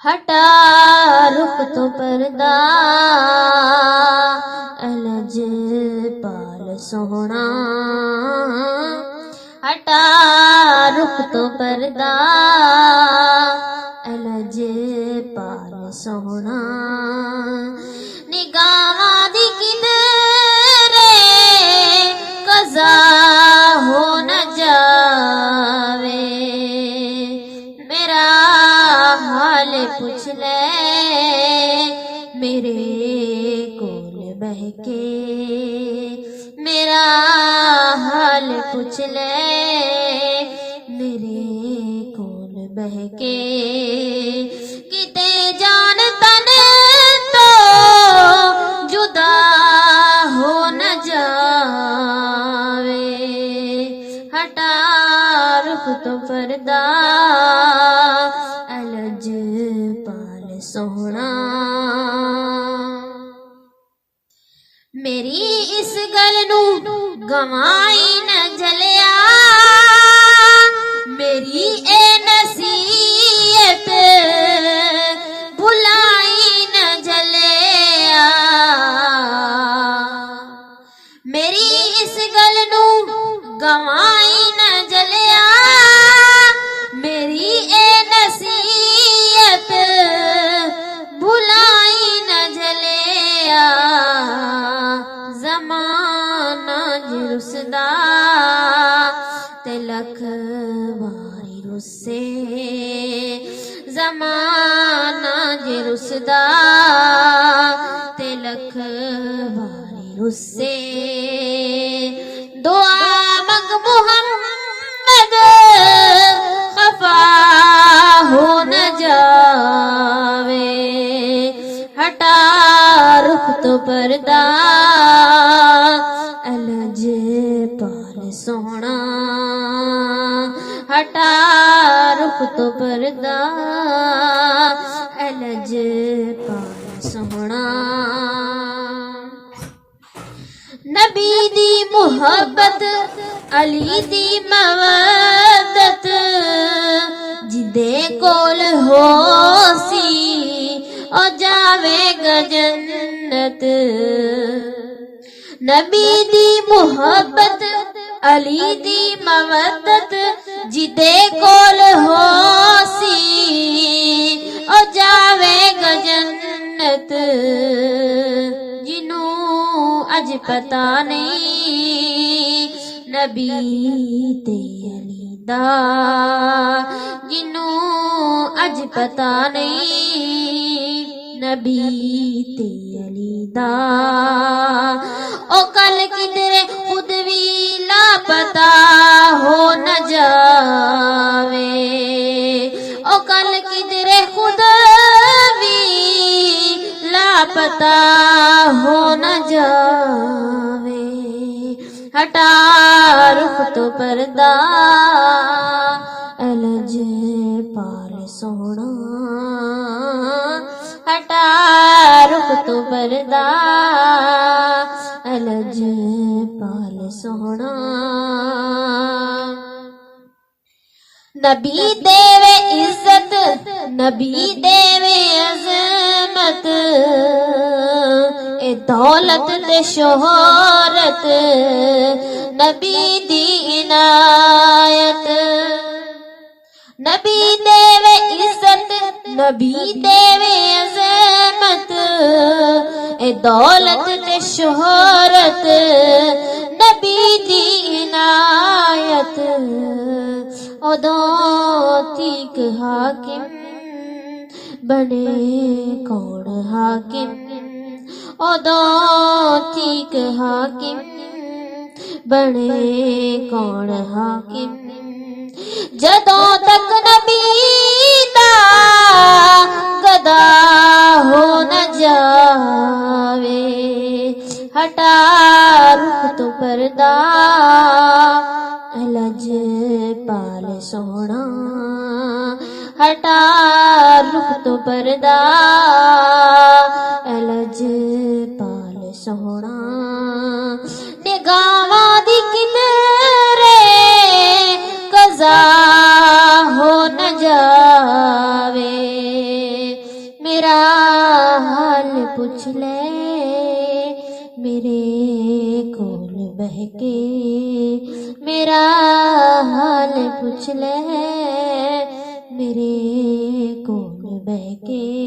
हटा रुख तो पर्दा अलज पाल सोहना, हटा रुख तो पर्दा अलज पाल सोहना। निगाहां दी किधरे कज़ा हो न जावे, मेरा हाल पूछ ले मेरे कोल बहके, मेरा हाल पूछ ले मेरे कोल बहके। किते जान तन तो जुदा हो न जावे, हटा रुख तो पर्दा अलज पाल सोहना। मेरी इस गल नू गवाई न झलिया, मेरी ए नसीहत भुलाई न झलिया। मेरी इस गल नू गवाई न झलिया, मेरी ए नसीहत भुलाई न झलिया। ज़माना रुसदा ते लख वारी रुसे, ज़माना रुसदा ते लख वारी रुसे। दुआ मंग मुहम्मद खफा हो न जावे, हटा रुख तो पर्दा अलज पाल सोहना, हटा रुख तो पर्दा अलज पाल सोहना। नबी दी मुहब्बत अली दी मवद्दत जिदे कोल होसी ओ जावेगा जन्नत। नबी दी मुहब्बत अली दी मवद्दत जिदे कोल होसी ओ जावेगा जन्नत। जिनू अज पता नहीं नबी ते अली दा, जिनू अज पता नहीं नबी ते अली दा। ओ कल किधरे खुद भी लापता हो न जावे, ओ कल किधरे खुद भी लापता हो न जावे, हटा रुख तो पर्दा अलज पाल सोहना, हटा रुख तो पर्दा अलज पाल सोहना। नबी देवे इज्जत, नबी देवे अजमत, ए दौलत ते शोहरत नबी दी इनायत। नबी देवे इज्जत, नबी देवे अजमत, ए दौलत ते शोहरत नबी दी इनायत। उदों तीक हाकिम बने कौन हाकिम, उदों तीक हाकिम बने कौन हाकिम। जदों तक नबी दा गदा हो न जावे, हटा रुख तो पर्दा अलज पाल सोहना, हटा रुख तो पर्दा अलज पाल सोहना। निगाहां दी किधरे कज़ा हो न जावे, मेरा हाल पुछ ले, मेरे कोल बह के मेरा हाल पुछ ले, मेरे कोल बह के।